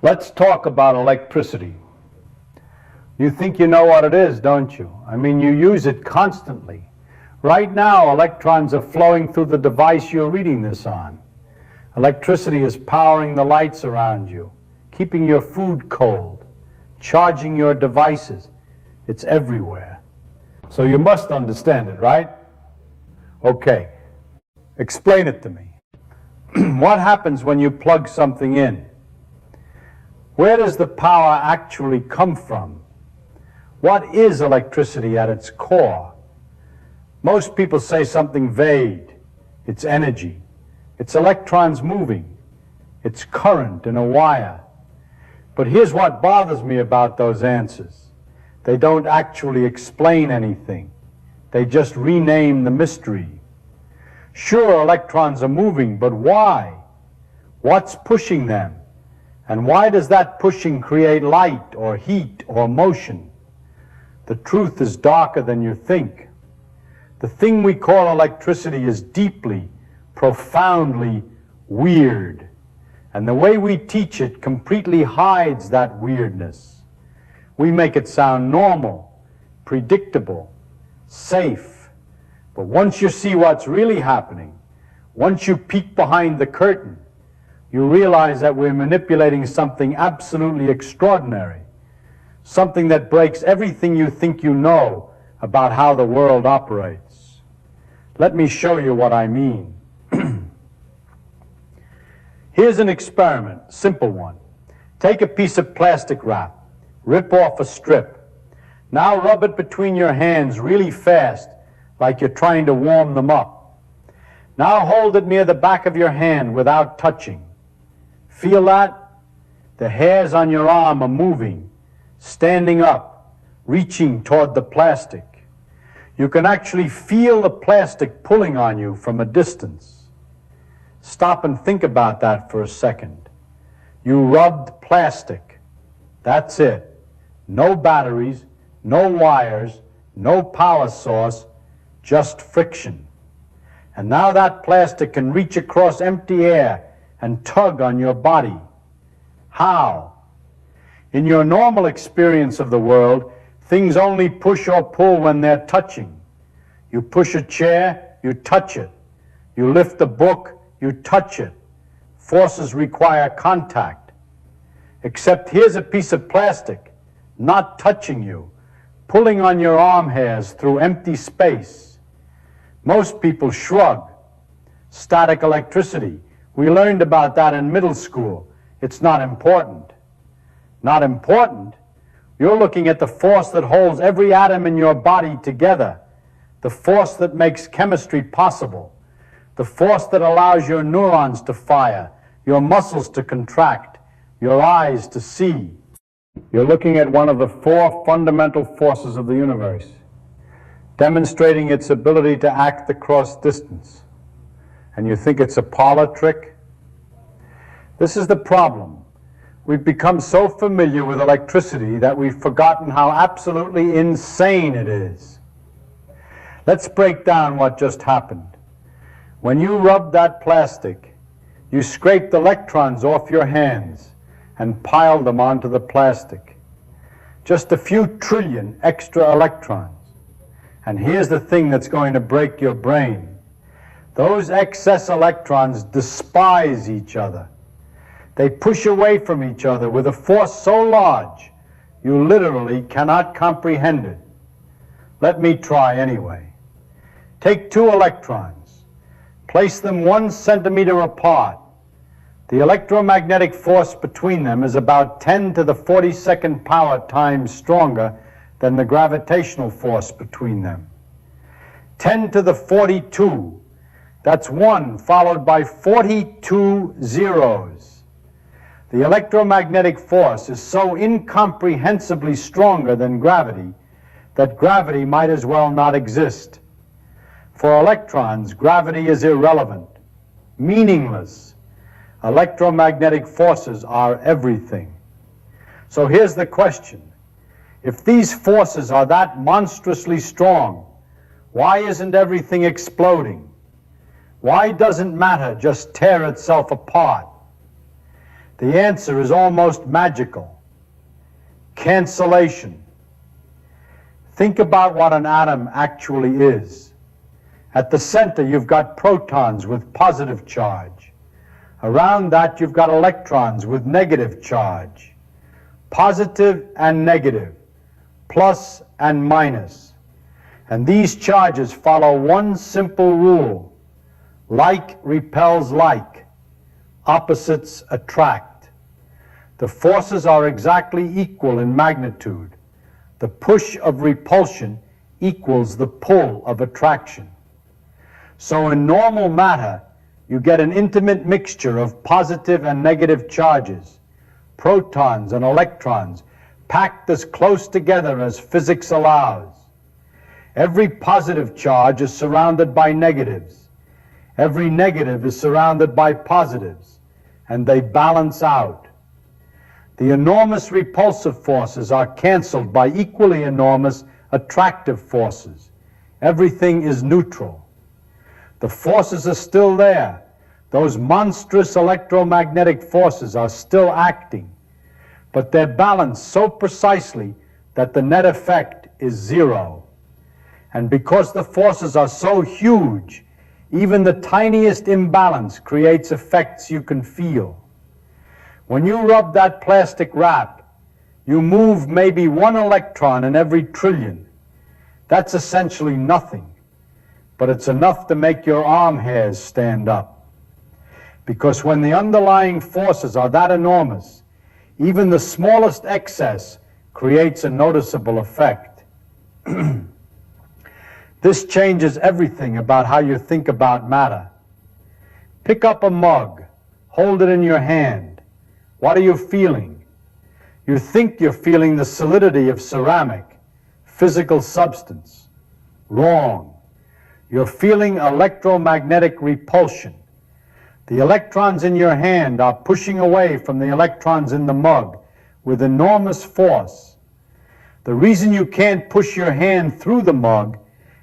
Let's talk about electricity. You think you know what it is, don't you? I mean, you use it constantly. Right now, electrons are flowing through the device you're reading this on. Electricity is powering the lights around you, keeping your food cold, charging your devices. It's everywhere. So you must understand it, right? Okay. Explain it to me. What happens when you plug something in? Where does the power actually come from? What is electricity at its core? Most people say something vague. It's energy. It's electrons moving. It's current in a wire. But here's what bothers me about those answers. They don't actually explain anything. They just rename the mystery. Sure, electrons are moving, but why? What's pushing them? And why does that pushing create light or heat or motion? The truth is darker than you think. The thing we call electricity is deeply, profoundly weird. And the way we teach it completely hides that weirdness. We make it sound normal, predictable, safe. But once you see what's really happening, once you peek behind the curtain, you realize that we're manipulating something absolutely extraordinary, something that breaks everything you think you know about how the world operates. Let me show you what I mean. Here's an experiment, simple one. Take a piece of plastic wrap, rip off a strip. Now rub it between your hands really fast, like you're trying to warm them up. Now hold it near the back of your hand without touching. Feel that? The hairs on your arm are moving, standing up, reaching toward the plastic. You can actually feel the plastic pulling on you from a distance. Stop and think about that for a second. You rubbed plastic. That's it. No batteries, no wires, no power source, just friction. And now that plastic can reach across empty air and tug on your body. How? In your normal experience of the world, things only push or pull when they're touching. You push a chair, you touch it. You lift a book, you touch it. Forces require contact. Except here's a piece of plastic, not touching you, pulling on your arm hairs through empty space. Most people shrug. Static electricity. We learned about that in middle school. It's not important. Not important? You're looking at the force that holds every atom in your body together, the force that makes chemistry possible, the force that allows your neurons to fire, your muscles to contract, your eyes to see. You're looking at one of the four fundamental forces of the universe, demonstrating its ability to act across distance. And you think it's a parlor trick? This is the problem. We've become so familiar with electricity that we've forgotten how absolutely insane it is. Let's break down what just happened. When you rubbed that plastic, you scraped electrons off your hands and piled them onto the plastic. Just a few trillion extra electrons. And here's the thing that's going to break your brain. Those excess electrons despise each other. They push away from each other with a force so large, you literally cannot comprehend it. Let me try anyway. Take two electrons. Place them 1 centimeter apart. The electromagnetic force between them is about 10 to the 42nd power times stronger than the gravitational force between them. 10 to the 42. That's 1 followed by 42 zeros. The electromagnetic force is so incomprehensibly stronger than gravity that gravity might as well not exist. For electrons, gravity is irrelevant, meaningless. Electromagnetic forces are everything. So here's the question. If these forces are that monstrously strong, why isn't everything exploding? Why doesn't matter just tear itself apart? The answer is almost magical. Cancellation. Think about what an atom actually is. At the center, you've got protons with positive charge. Around that, you've got electrons with negative charge. Positive and negative, plus and minus. And these charges follow one simple rule. Like repels like. Opposites attract. The forces are exactly equal in magnitude. The push of repulsion equals the pull of attraction. So in normal matter, you get an intimate mixture of positive and negative charges, protons and electrons, packed as close together as physics allows. Every positive charge is surrounded by negatives. Every negative is surrounded by positives, and they balance out. The enormous repulsive forces are canceled by equally enormous attractive forces. Everything is neutral. The forces are still there. Those monstrous electromagnetic forces are still acting, but they're balanced so precisely that the net effect is zero. And because the forces are so huge, even the tiniest imbalance creates effects you can feel. When you rub that plastic wrap, you move maybe 1 electron in every trillion. That's essentially nothing, but it's enough to make your arm hairs stand up. Because when the underlying forces are that enormous, even the smallest excess creates a noticeable effect. This changes everything about how you think about matter. Pick up a mug, hold it in your hand. What are you feeling? You think you're feeling the solidity of ceramic, physical substance. Wrong. You're feeling electromagnetic repulsion. The electrons in your hand are pushing away from the electrons in the mug with enormous force. The reason you can't push your hand through the mug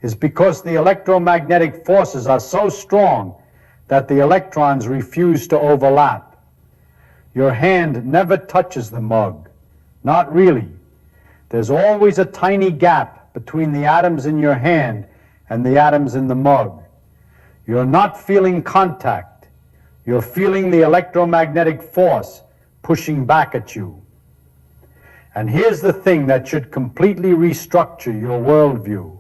is because the electromagnetic forces are so strong that the electrons refuse to overlap. Your hand never touches the mug. Not really. There's always a tiny gap between the atoms in your hand and the atoms in the mug. You're not feeling contact. You're feeling the electromagnetic force pushing back at you. And here's the thing that should completely restructure your worldview.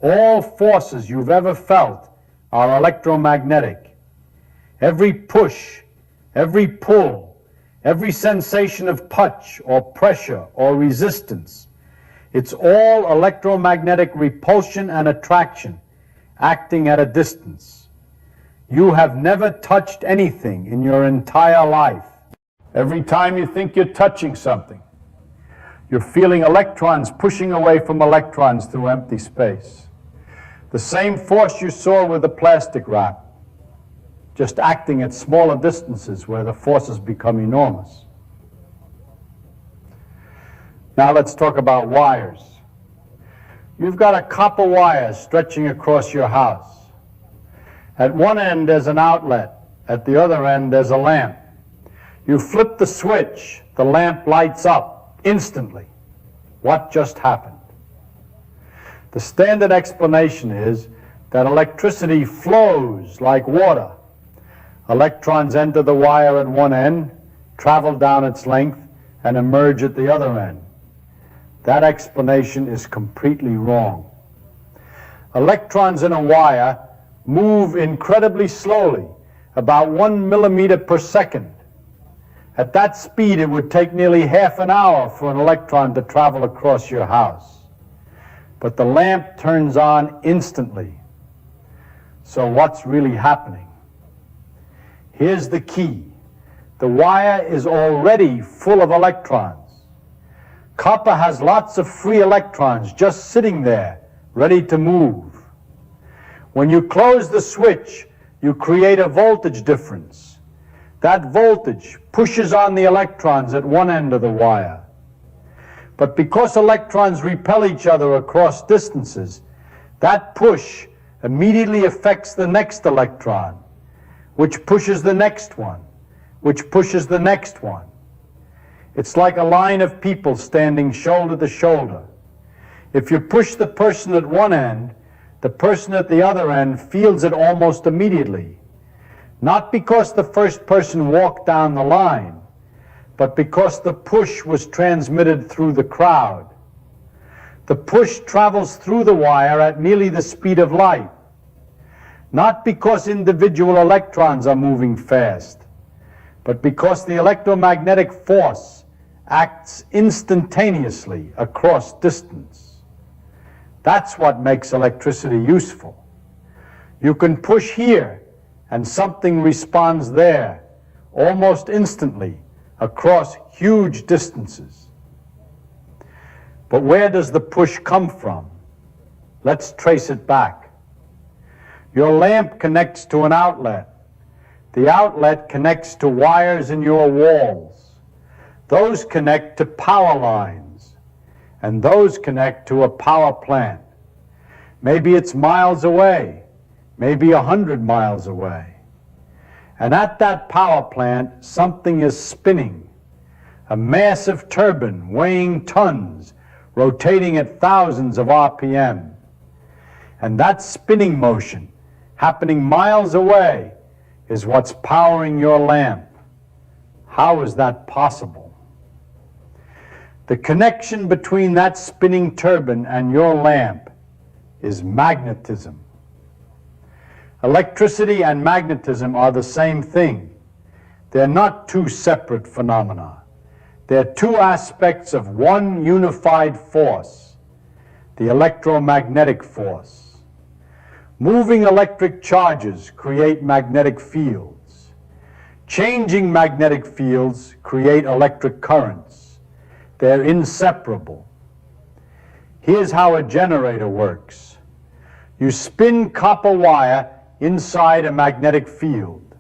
All forces you've ever felt are electromagnetic. Every push, every pull, every sensation of touch or pressure or resistance, it's all electromagnetic repulsion and attraction acting at a distance. You have never touched anything in your entire life. Every time you think you're touching something, you're feeling electrons pushing away from electrons through empty space. The same force you saw with the plastic wrap, just acting at smaller distances where the forces become enormous. Now let's talk about wires. You've got a copper wire stretching across your house. At one end there's an outlet, at the other end there's a lamp. You flip the switch, the lamp lights up instantly. What just happened? The standard explanation is that electricity flows like water. Electrons enter the wire at one end, travel down its length, and emerge at the other end. That explanation is completely wrong. Electrons in a wire move incredibly slowly, about 1 millimeter per second. At that speed, it would take nearly half an hour for an electron to travel across your house. But the lamp turns on instantly. So what's really happening? Here's the key. The wire is already full of electrons. Copper has lots of free electrons just sitting there, ready to move. When you close the switch, you create a voltage difference. That voltage pushes on the electrons at one end of the wire. But because electrons repel each other across distances, that push immediately affects the next electron, which pushes the next one, which pushes the next one. It's like a line of people standing shoulder to shoulder. If you push the person at one end, the person at the other end feels it almost immediately. Not because the first person walked down the line, but because the push was transmitted through the crowd. The push travels through the wire at nearly the speed of light. Not because individual electrons are moving fast, but because the electromagnetic force acts instantaneously across distance. That's what makes electricity useful. You can push here and something responds there, almost instantly, across huge distances. But where does the push come from? Let's trace it back. Your lamp connects to an outlet. The outlet connects to wires in your walls. Those connect to power lines, and those connect to a power plant. Maybe it's miles away, maybe 100 miles away. And at that power plant, something is spinning. A massive turbine weighing tons, rotating at thousands of RPM. And that spinning motion, happening miles away, is what's powering your lamp. How is that possible? The connection between that spinning turbine and your lamp is magnetism. Electricity and magnetism are the same thing. They're not two separate phenomena. They're two aspects of one unified force, the electromagnetic force. Moving electric charges create magnetic fields. Changing magnetic fields create electric currents. They're inseparable. Here's how a generator works. You spin copper wire inside a magnetic field.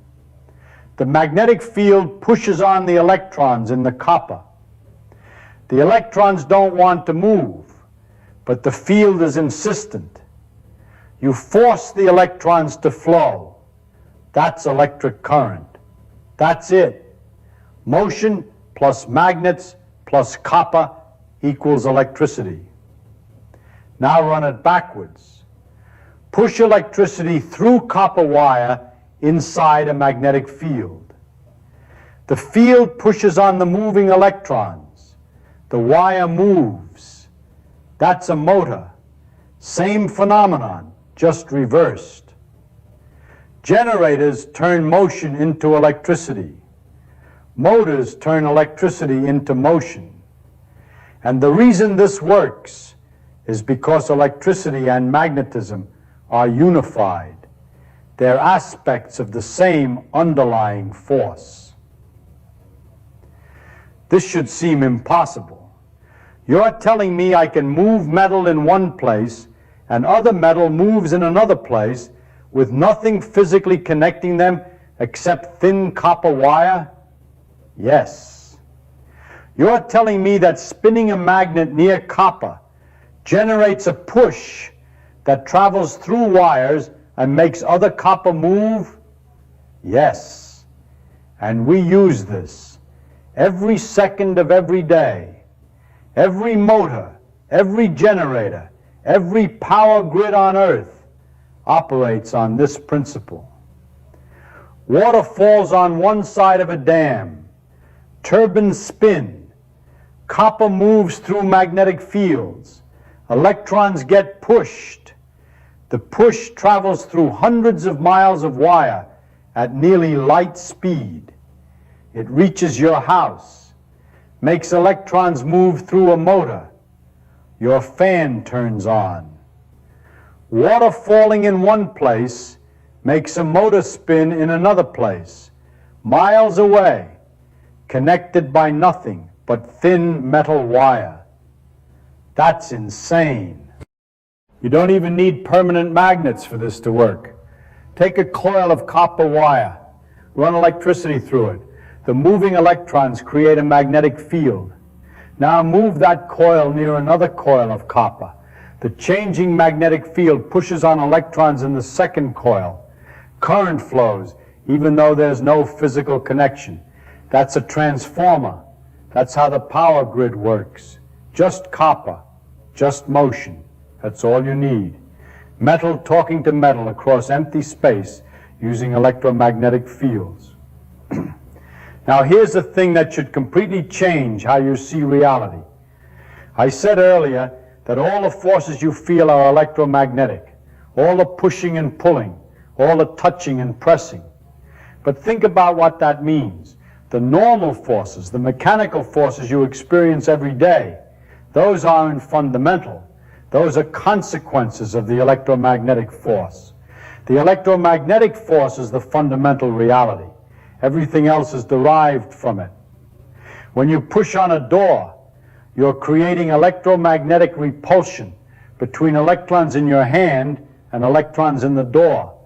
The magnetic field pushes on the electrons in the copper. The electrons don't want to move, but the field is insistent. You force the electrons to flow. That's electric current. That's it. Motion plus magnets plus copper equals electricity. Now run it backwards. Push electricity through copper wire inside a magnetic field. The field pushes on the moving electrons. The wire moves. That's a motor. Same phenomenon, just reversed. Generators turn motion into electricity. Motors turn electricity into motion. And the reason this works is because electricity and magnetism are unified. They're aspects of the same underlying force. This should seem impossible. You're telling me I can move metal in one place and other metal moves in another place with nothing physically connecting them except thin copper wire? Yes. You're telling me that spinning a magnet near copper generates a push that travels through wires and makes other copper move? Yes. And we use this every second of every day. Every motor, every generator, every power grid on Earth operates on this principle. Water falls on one side of a dam. Turbines spin. Copper moves through magnetic fields. Electrons get pushed. The push travels through hundreds of miles of wire at nearly light speed. It reaches your house, makes electrons move through a motor. Your fan turns on. Water falling in one place makes a motor spin in another place, miles away, connected by nothing but thin metal wire. That's insane. You don't even need permanent magnets for this to work. Take a coil of copper wire, run electricity through it. The moving electrons create a magnetic field. Now move that coil near another coil of copper. The changing magnetic field pushes on electrons in the second coil. Current flows, even though there's no physical connection. That's a transformer. That's how the power grid works. Just copper, just motion. That's all you need. Metal talking to metal across empty space using electromagnetic fields. Now here's the thing that should completely change how you see reality. I said earlier that all the forces you feel are electromagnetic. All the pushing and pulling, all the touching and pressing. But think about what that means. The normal forces, the mechanical forces you experience every day, those aren't fundamental. Those are consequences of the electromagnetic force. The electromagnetic force is the fundamental reality. Everything else is derived from it. When you push on a door, you're creating electromagnetic repulsion between electrons in your hand and electrons in the door.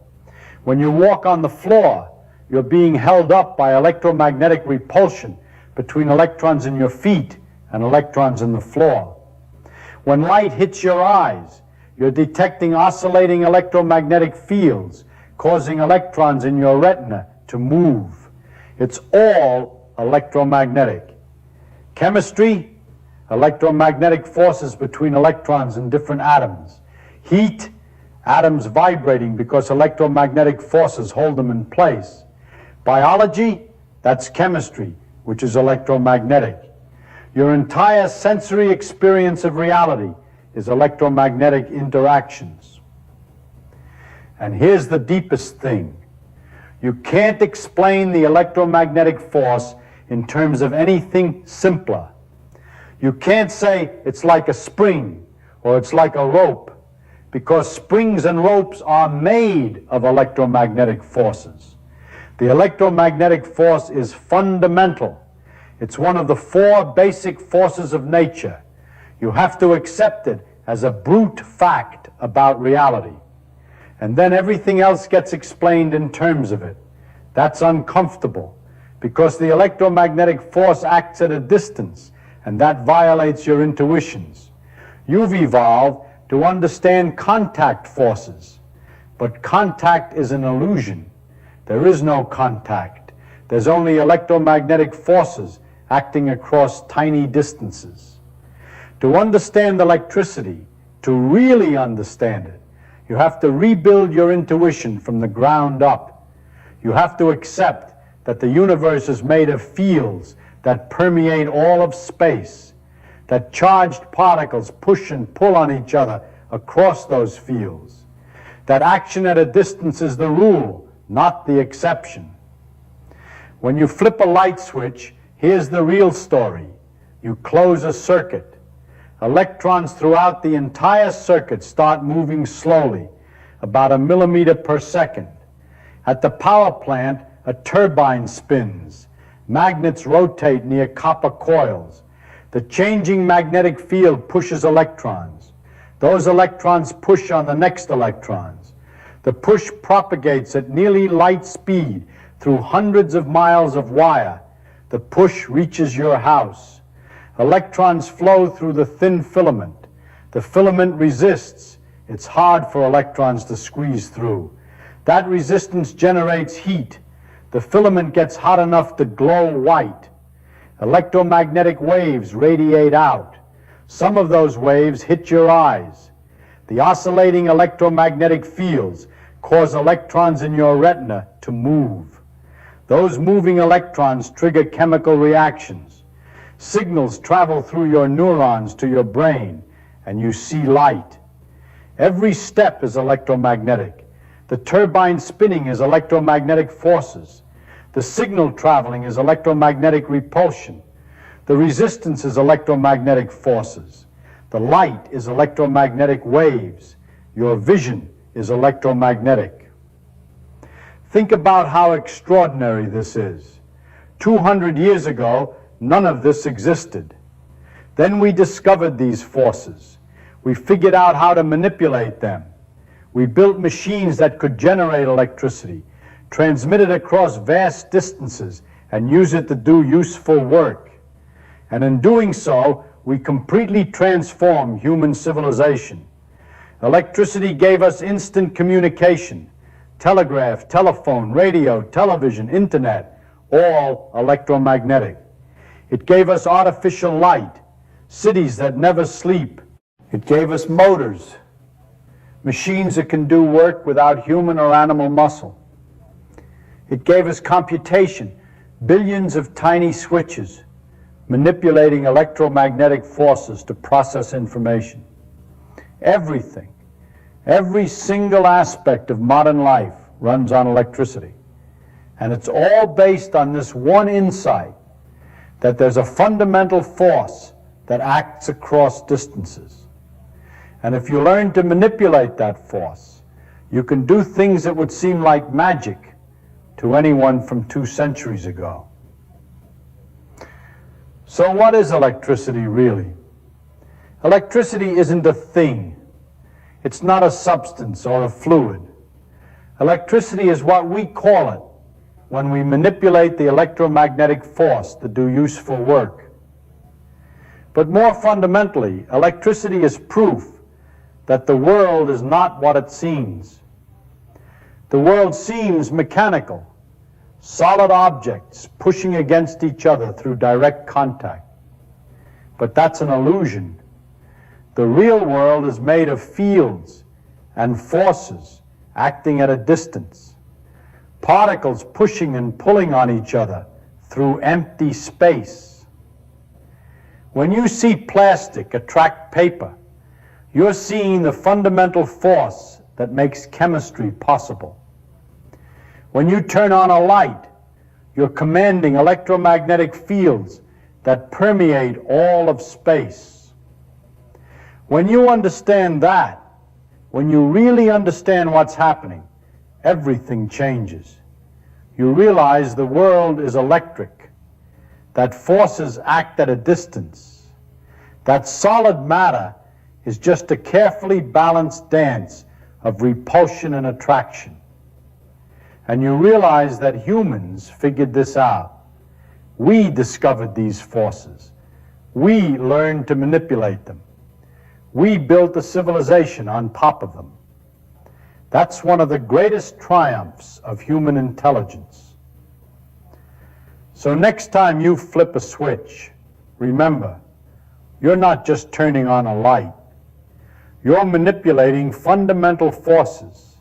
When you walk on the floor, you're being held up by electromagnetic repulsion between electrons in your feet and electrons in the floor. When light hits your eyes, you're detecting oscillating electromagnetic fields, causing electrons in your retina to move. It's all electromagnetic. Chemistry, electromagnetic forces between electrons in different atoms. Heat, atoms vibrating because electromagnetic forces hold them in place. Biology, that's chemistry, which is electromagnetic. Your entire sensory experience of reality is electromagnetic interactions. And here's the deepest thing. You can't explain the electromagnetic force in terms of anything simpler. You can't say it's like a spring or it's like a rope, because springs and ropes are made of electromagnetic forces. The electromagnetic force is fundamental. It's one of the 4 basic forces of nature. You have to accept it as a brute fact about reality. And then everything else gets explained in terms of it. That's uncomfortable, because the electromagnetic force acts at a distance, and that violates your intuitions. You've evolved to understand contact forces, but contact is an illusion. There is no contact. There's only electromagnetic forces acting across tiny distances. To understand electricity, to really understand it, you have to rebuild your intuition from the ground up. You have to accept that the universe is made of fields that permeate all of space, that charged particles push and pull on each other across those fields, that action at a distance is the rule, not the exception. When you flip a light switch, here's the real story. You close a circuit. Electrons throughout the entire circuit start moving slowly, about 1 millimeter per second. At the power plant, a turbine spins. Magnets rotate near copper coils. The changing magnetic field pushes electrons. Those electrons push on the next electrons. The push propagates at nearly light speed through hundreds of miles of wire. The push reaches your house. Electrons flow through the thin filament. The filament resists. It's hard for electrons to squeeze through. That resistance generates heat. The filament gets hot enough to glow white. Electromagnetic waves radiate out. Some of those waves hit your eyes. The oscillating electromagnetic fields cause electrons in your retina to move. Those moving electrons trigger chemical reactions. Signals travel through your neurons to your brain, and you see light. Every step is electromagnetic. The turbine spinning is electromagnetic forces. The signal traveling is electromagnetic repulsion. The resistance is electromagnetic forces. The light is electromagnetic waves. Your vision is electromagnetic. Think about how extraordinary this is. 200 years ago, none of this existed. Then we discovered these forces. We figured out how to manipulate them. We built machines that could generate electricity, transmit it across vast distances, and use it to do useful work. And in doing so, we completely transformed human civilization. Electricity gave us instant communication, telegraph, telephone, radio, television, internet, all electromagnetic. It gave us artificial light, cities that never sleep. It gave us motors, machines that can do work without human or animal muscle. It gave us computation, billions of tiny switches manipulating electromagnetic forces to process information. Everything, every single aspect of modern life runs on electricity. And it's all based on this one insight, that there's a fundamental force that acts across distances. And if you learn to manipulate that force, you can do things that would seem like magic to anyone from 2 centuries ago. So what is electricity really? Electricity isn't a thing. It's not a substance or a fluid. Electricity is what we call it when we manipulate the electromagnetic force to do useful work. But more fundamentally, electricity is proof that the world is not what it seems. The world seems mechanical, solid objects pushing against each other through direct contact. But that's an illusion. The real world is made of fields and forces acting at a distance, particles pushing and pulling on each other through empty space. When you see plastic attract paper, you're seeing the fundamental force that makes chemistry possible. When you turn on a light, you're commanding electromagnetic fields that permeate all of space. When you understand that, when you really understand what's happening, everything changes. You realize the world is electric, that forces act at a distance, that solid matter is just a carefully balanced dance of repulsion and attraction. And you realize that humans figured this out. We discovered these forces. We learned to manipulate them. We built a civilization on top of them. That's one of the greatest triumphs of human intelligence. So next time you flip a switch, remember, you're not just turning on a light. You're manipulating fundamental forces.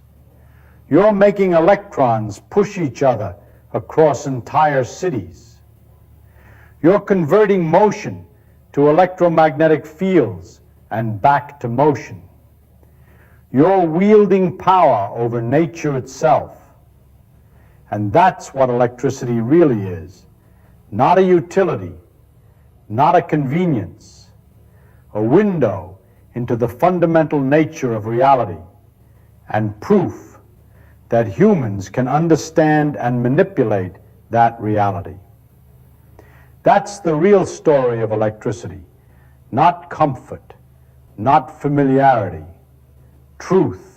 You're making electrons push each other across entire cities. You're converting motion to electromagnetic fields and back to motion. You're wielding power over nature itself. And that's what electricity really is. Not a utility, not a convenience, a window into the fundamental nature of reality, and proof that humans can understand and manipulate that reality. That's the real story of electricity, not comfort, not familiarity, truth,